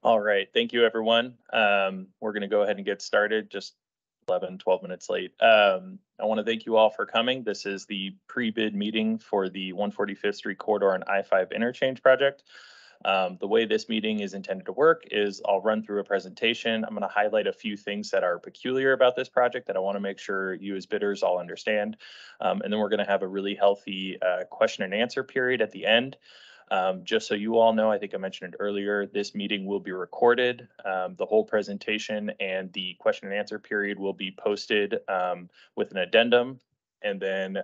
All right, thank you, everyone. We're going to go ahead and get started, just 11, 12 minutes late. I want to thank you all for coming. This is the pre-bid meeting for the 145th Street Corridor and I-5 Interchange project. The way this meeting is intended to work is I'll run through a presentation. I'm going to highlight a few things that are peculiar about this project that I want to make sure you as bidders all understand. And then we're going to have a really healthy question and answer period at the end. Just so you all know, I think I mentioned it earlier, this meeting will be recorded. The whole presentation and the question and answer period will be posted with an addendum. And then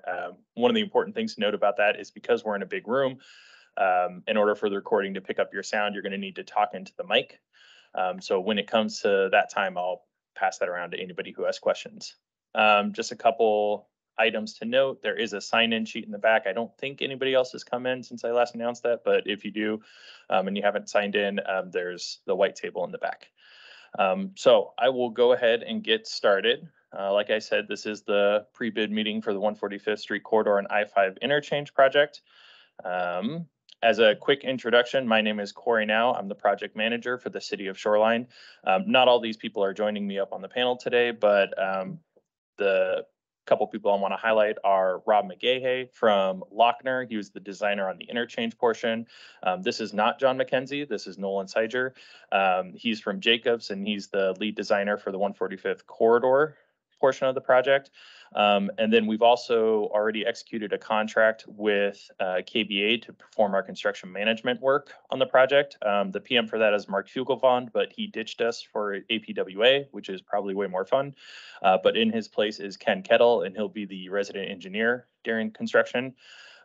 one of the important things to note about that is because we're in a big room, in order for the recording to pick up your sound, you're going to need to talk into the mic. So when it comes to that time, I'll pass that around to anybody who has questions. Just a couple items to note. There is a sign-in sheet in the back. I don't think anybody else has come in since I last announced that, but if you do and you haven't signed in, there's the white table in the back. So I will go ahead and get started. Like I said, this is the pre-bid meeting for the 145th Street Corridor and I-5 Interchange project. As a quick introduction, my name is Corey Now. I'm the project manager for the City of Shoreline. Not all these people are joining me up on the panel today, but the couple people I want to highlight are Rob McGahey from Lochner. He was the designer on the interchange portion. This is not John McKenzie. This is Nolan Seiger. He's from Jacobs, and he's the lead designer for the 145th corridor portion of the project. And then we've also already executed a contract with KBA to perform our construction management work on the project. The PM for that is Mark Fugelvond, but he ditched us for APWA, which is probably way more fun. But in his place is Ken Kettle, and he'll be the resident engineer during construction.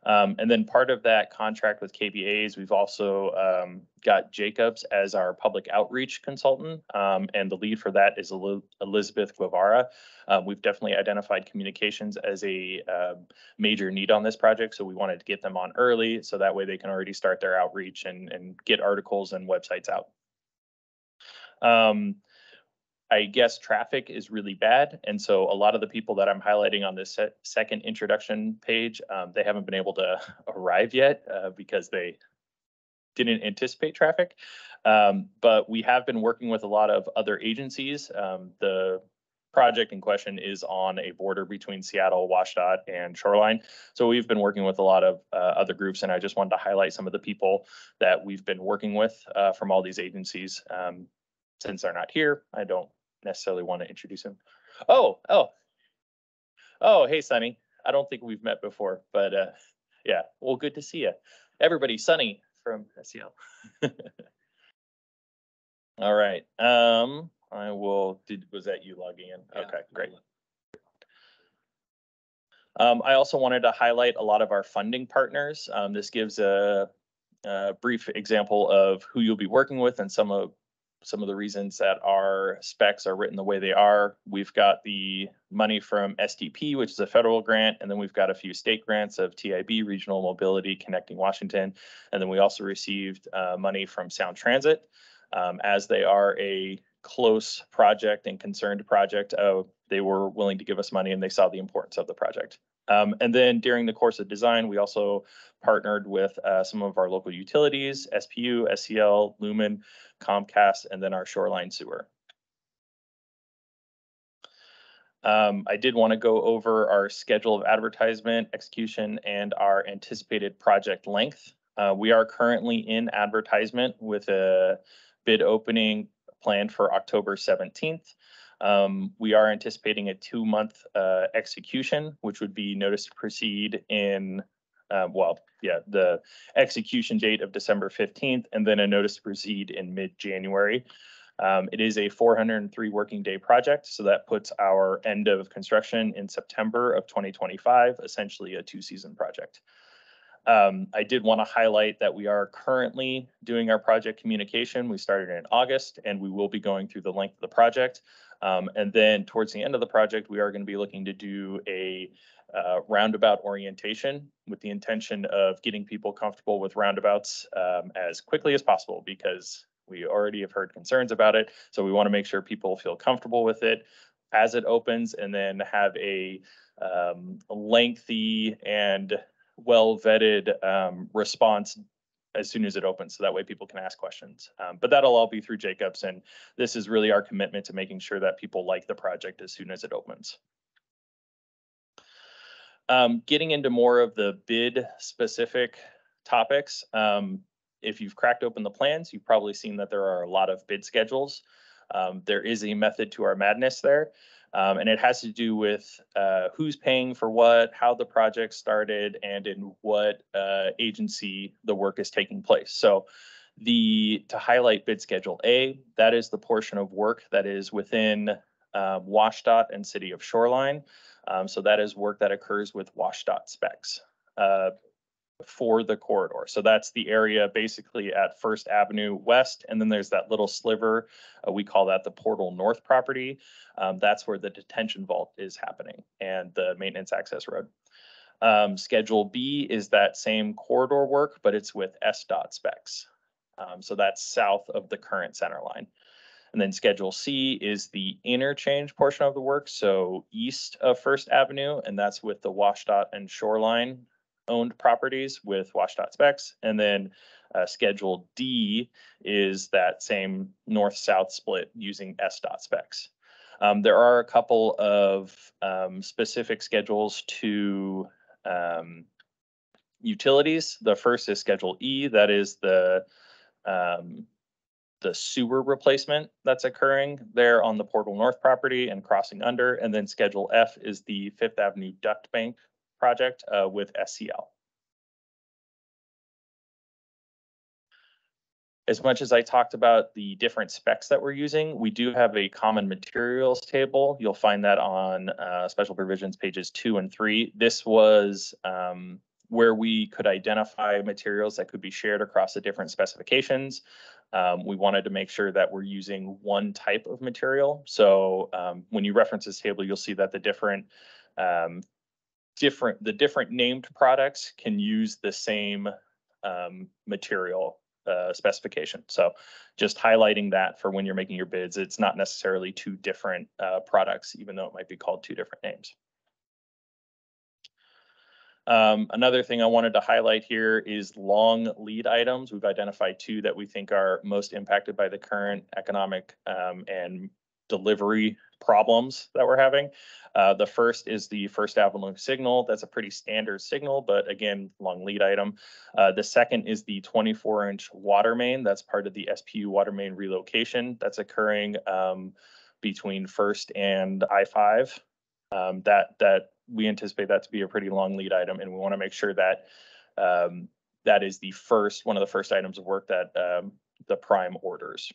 And then part of that contract with KBAs, we've also got Jacobs as our public outreach consultant, and the lead for that is Elizabeth Guevara. We've definitely identified communications as a major need on this project, so we wanted to get them on early, so that way they can already start their outreach and get articles and websites out. I guess traffic is really bad, and so a lot of the people that I'm highlighting on this second introduction page, they haven't been able to arrive yet because they didn't anticipate traffic. But we have been working with a lot of other agencies. The project in question is on a border between Seattle, WashDOT, and Shoreline. So we've been working with a lot of other groups, and I just wanted to highlight some of the people that we've been working with from all these agencies. Since they're not here, I don't necessarily want to introduce him. Oh, hey, Sunny. I don't think we've met before, but yeah, well, good to see you. Everybody, Sunny from SEL. All right. I will, was that you logging in? Yeah, okay, great. I also wanted to highlight a lot of our funding partners. This gives a brief example of who you'll be working with and some of the reasons that our specs are written the way they are. We've got the money from STP, which is a federal grant, and then we've got a few state grants of TIB, Regional Mobility, Connecting Washington, and then we also received money from Sound Transit. As they are a close project and concerned project, they were willing to give us money and they saw the importance of the project. And then during the course of design, we also partnered with some of our local utilities, SPU, SCL, Lumen, Comcast, and then our Shoreline Sewer. I did want to go over our schedule of advertisement, execution, and our anticipated project length. We are currently in advertisement with a bid opening planned for October 17th. We are anticipating a 2-month execution, which would be notice to proceed in, the execution date of December 15th, and then a notice to proceed in mid-January. It is a 403 working day project, so that puts our end of construction in September of 2025, essentially a 2-season project. I did want to highlight that we are currently doing our project communication. We started in August, and we will be going through the length of the project. And then towards the end of the project, we are going to be looking to do a roundabout orientation with the intention of getting people comfortable with roundabouts as quickly as possible, because we already have heard concerns about it. So we want to make sure people feel comfortable with it as it opens, and then have a lengthy and well-vetted response as soon as it opens, so that way people can ask questions. But that'll all be through Jacobs, and this is really our commitment to making sure that people like the project as soon as it opens. Getting into more of the bid specific topics, if you've cracked open the plans, you've probably seen that there are a lot of bid schedules. There is a method to our madness there, and it has to do with who's paying for what, how the project started, and in what agency the work is taking place. So to highlight bid schedule A, that is the portion of work that is within WashDOT and City of Shoreline. So that is work that occurs with WashDOT specs for the corridor. So that's the area basically at First Avenue West, and then there's that little sliver, we call that the Portal North property. That's where the detention vault is happening and the maintenance access road. Schedule B is that same corridor work, but it's with SDOT specs. So that's south of the current center line. And then Schedule C is the interchange portion of the work, so east of First Avenue, and that's with the WashDOT and Shoreline owned properties with WashDOT specs. And then Schedule D is that same north-south split using SDOT specs. There are a couple of specific schedules to utilities. The first is Schedule E, that is the sewer replacement that's occurring there on the Portal North property and crossing under. And then Schedule F is the Fifth Avenue Duct Bank project with SCL. As much as I talked about the different specs that we're using, we do have a common materials table. You'll find that on special provisions pages 2 and 3. This was where we could identify materials that could be shared across the different specifications. We wanted to make sure that we're using one type of material. So when you reference this table, you'll see that the different named products can use the same material specification. So just highlighting that for when you're making your bids, it's not necessarily two different products, even though it might be called two different names. Another thing I wanted to highlight here is long lead items. We've identified two that we think are most impacted by the current economic and delivery problems that we're having. The first is the First Avenue signal. That's a pretty standard signal, but again, long lead item. The second is the 24-inch water main. That's part of the SPU water main relocation that's occurring between First and I-5. That we anticipate that to be a pretty long lead item, and we want to make sure that that is one of the first items of work that the prime orders.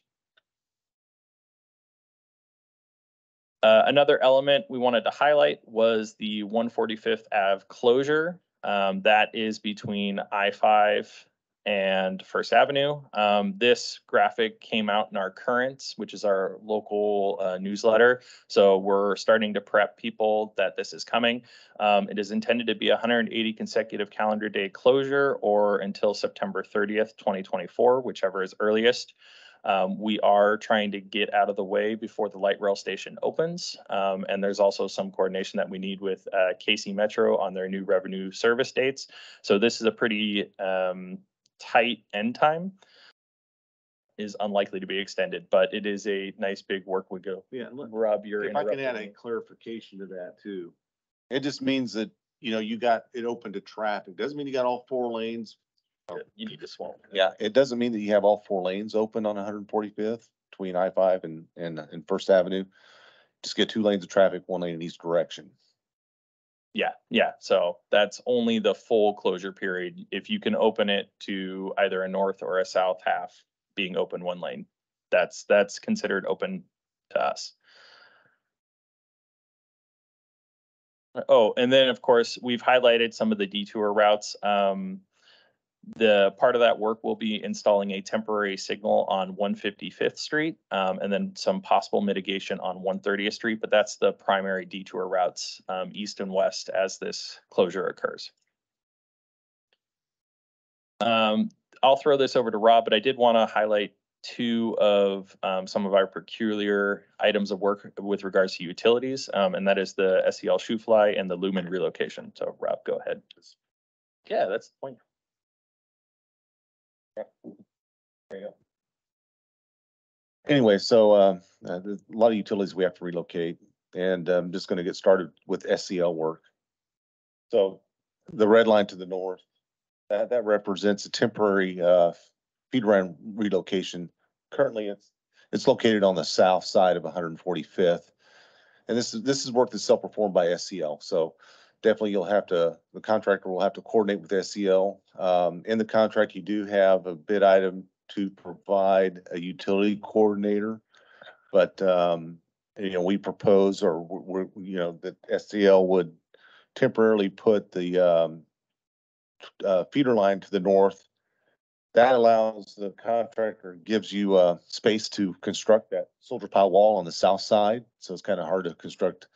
Another element we wanted to highlight was the 145th Ave closure. That is between I-5 and First Avenue. This graphic came out in our Currents, which is our local newsletter. So we're starting to prep people that this is coming. It is intended to be a 180 consecutive calendar day closure or until September 30th, 2024, whichever is earliest. We are trying to get out of the way before the light rail station opens. And there's also some coordination that we need with KC Metro on their new revenue service dates. So this is a pretty tight end time. Is unlikely to be extended, but it is a nice big work we go. Yeah, look, Rob, you're if I can add interrupting a me. clarification to that too. It just means that, you got it open to traffic. Doesn't mean you got all 4 lanes. You need to swallow. Yeah, it doesn't mean that you have all 4 lanes open on 145th between I-5 and First Avenue. Just get 2 lanes of traffic, 1 lane in each direction. Yeah. So that's only the full closure period. If you can open it to either a north or a south half being open 1 lane, that's considered open to us. Oh, and then of course, we've highlighted some of the detour routes. The part of that work will be installing a temporary signal on 155th Street, and then some possible mitigation on 130th Street, but that's the primary detour routes east and west as this closure occurs. I'll throw this over to Rob, but I did want to highlight 2 of some of our peculiar items of work with regards to utilities, and that is the SEL shoe fly and the lumen relocation. So Rob, go ahead. Yeah, that's the point. Anyway, so there's a lot of utilities we have to relocate, and I'm just gonna get started with SCL work. So the red line to the north, that represents a temporary feed line relocation. Currently, it's located on the south side of 145th. And this is work that's self-performed by SCL. So definitely the contractor will have to coordinate with SCL. In the contract, you do have a bid item to provide a utility coordinator. But, we propose, or that SCL would temporarily put the feeder line to the north. That allows the contractor, gives you space to construct that soldier pile wall on the south side. So it's kind of hard to construct,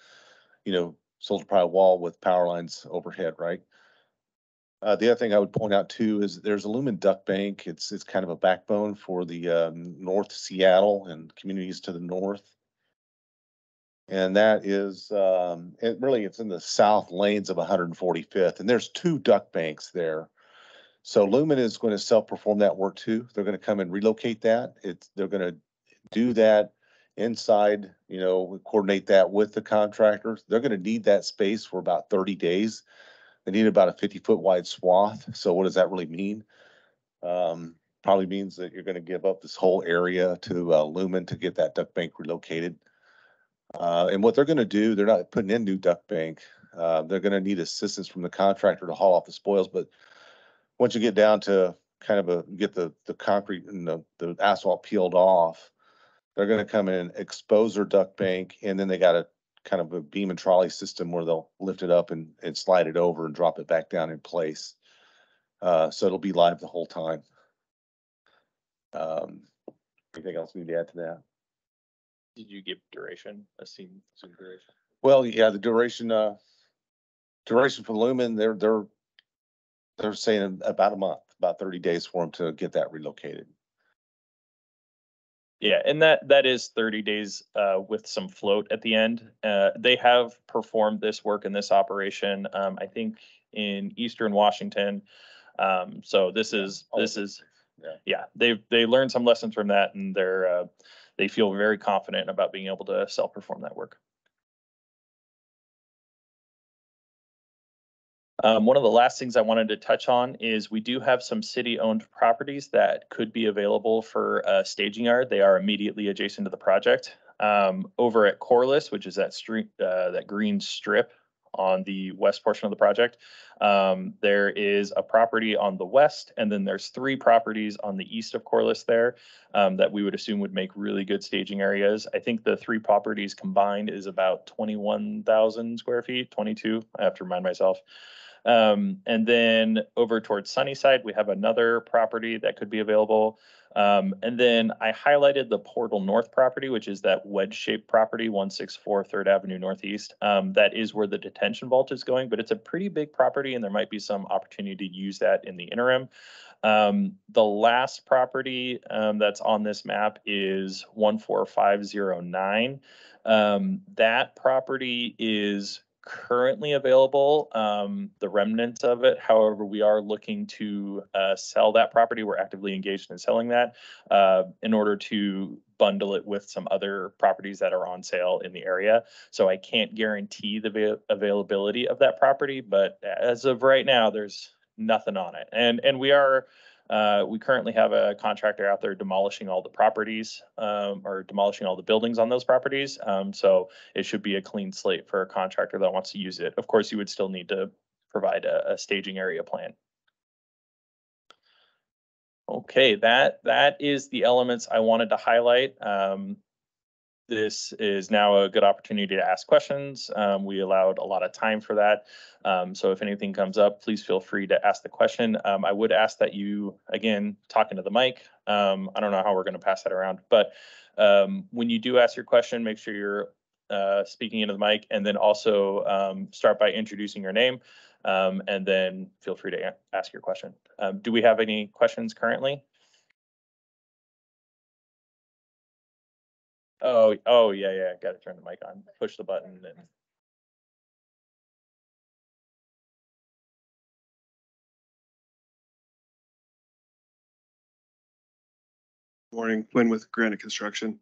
soldier pile wall with power lines overhead, right? The other thing I would point out too is there's a Lumen duct bank. It's kind of a backbone for the North Seattle and communities to the north. And that is, it's in the south lanes of 145th, and there's 2 duct banks there. So Lumen is going to self-perform that work too. They're going to come and relocate that. They're going to do that inside, coordinate that with the contractors. They're going to need that space for about 30 days. They need about a 50-foot wide swath. So what does that really mean? Probably means that you're going to give up this whole area to Lumen to get that duct bank relocated. And what they're going to do, they're not putting in new duct bank. They're going to need assistance from the contractor to haul off the spoils. But once you get down to get the concrete and the asphalt peeled off, they're going to come in and expose their duct bank, and then they got a kind of a beam and trolley system where they'll lift it up and slide it over and drop it back down in place. So it'll be live the whole time. Anything else we need to add to that? Did you give duration, assume duration? Well, yeah, the duration for Lumen, they're saying about a month, about 30 days for them to get that relocated. Yeah, and that is 30 days with some float at the end. They have performed this work in this operation, I think in Eastern Washington. So they learned some lessons from that, and they feel very confident about being able to self-perform that work. One of the last things I wanted to touch on is we do have some city-owned properties that could be available for a staging yard. They are immediately adjacent to the project. Over at Corliss, which is that green strip on the west portion of the project, there is a property on the west, and then there's 3 properties on the east of Corliss there that we would assume would make really good staging areas. I think the 3 properties combined is about 21,000 square feet, 22, I have to remind myself. And then over towards Sunnyside, we have another property that could be available. And then I highlighted the Portal North property, which is that wedge-shaped property, 164 3rd Avenue Northeast. That is where the detention vault is going, but it's a pretty big property, and there might be some opportunity to use that in the interim. The last property that's on this map is 14509. That property is currently available, the remnants of it. However, we are looking to sell that property. We're actively engaged in selling that in order to bundle it with some other properties that are on sale in the area. So I can't guarantee the availability of that property, but as of right now, there's nothing on it. And we currently have a contractor out there demolishing all the properties or demolishing all the buildings on those properties. So it should be a clean slate for a contractor that wants to use it. Of course, you would still need to provide a staging area plan. Okay, that is the elements I wanted to highlight. This is now a good opportunity to ask questions. We allowed a lot of time for that. So if anything comes up, please feel free to ask the question. I would ask that you, again, talk into the mic. I don't know how we're going to pass that around, but when you do ask your question, make sure you're speaking into the mic, and then also start by introducing your name, and then feel free to ask your question. Do we have any questions currently? Oh, yeah. Got to turn the mic on. Push the button and. Morning, Quinn with Granite Construction.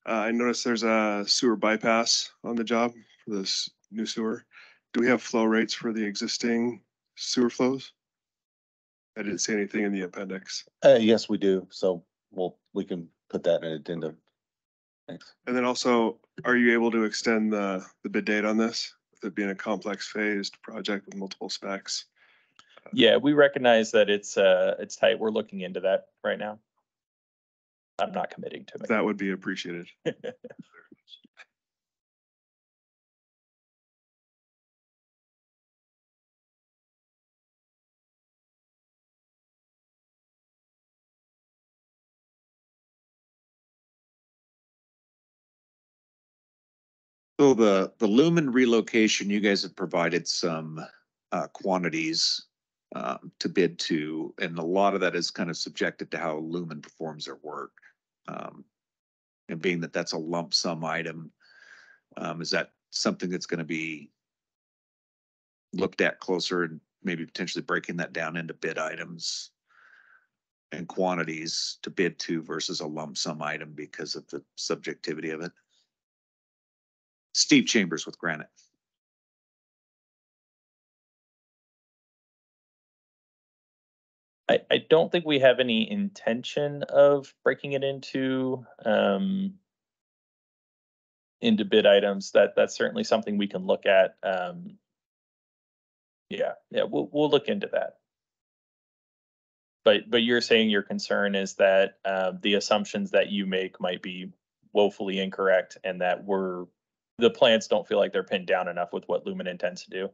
I noticed there's a sewer bypass on the job for this new sewer. Do we have flow rates for the existing sewer flows? I didn't see anything in the appendix. Yes, we do. So we can put that in an addendum. Thanks. And then also, are you able to extend the bid date on this? With it being a complex phased project with multiple specs? Yeah, we recognize that it's tight. We're looking into that right now. I'm not committing to it. That would be appreciated. So the lumen relocation, you guys have provided some quantities to bid to, and a lot of that is kind of subjected to how lumen performs their work. And being that that's a lump sum item, is that something that's going to be looked at closer and maybe potentially breaking that down into bid items and quantities to bid to versus a lump sum item because of the subjectivity of it? Steve Chambers with Granite. I don't think we have any intention of breaking it into bid items. That's certainly something we can look at. Yeah, we'll look into that. But you're saying your concern is that the assumptions that you make might be woefully incorrect, and that the plants don't feel like they're pinned down enough with what Lumen intends to do.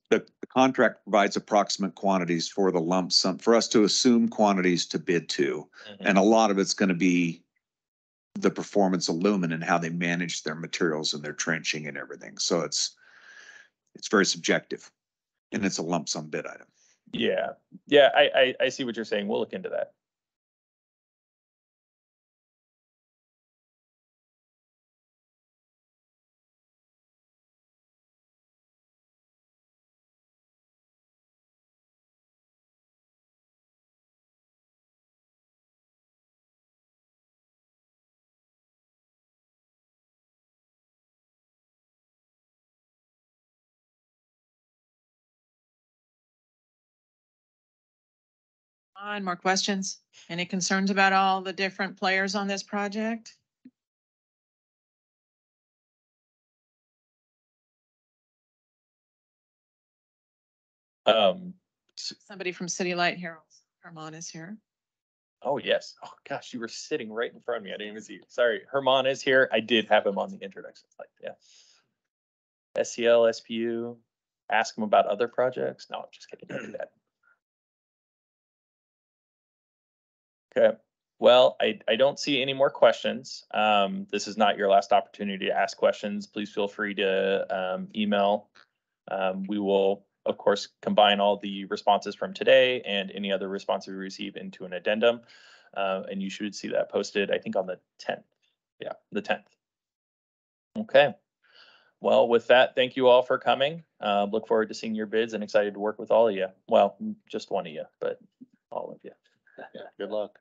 The contract provides approximate quantities for the lump sum, for us to assume quantities to bid to. And a lot of it's going to be the performance of Lumen and how they manage their materials and their trenching and everything. So it's very subjective, and it's a lump sum bid item. Yeah, I see what you're saying. We'll look into that. More questions? Any concerns about all the different players on this project? Somebody from City Light Herald, Herman is here. Oh, yes. Oh, gosh, you were sitting right in front of me. I didn't even see you. Sorry. Herman is here. I did have him on the introduction slide. Yeah. SCL, SPU, ask him about other projects. No, I'm just kidding. Don't do that. Okay. Well, I don't see any more questions. This is not your last opportunity to ask questions. Please feel free to email. We will, of course, combine all the responses from today and any other response we receive into an addendum. And you should see that posted, I think, on the 10th. Yeah, the 10th. Okay. Well, with that, thank you all for coming. Look forward to seeing your bids and excited to work with all of you. Well, just one of you, but all of you. Yeah, good luck.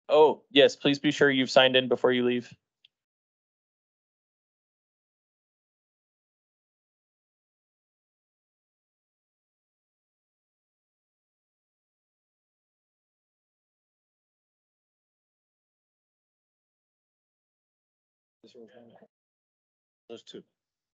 Oh, yes, please be sure you've signed in before you leave. Those two.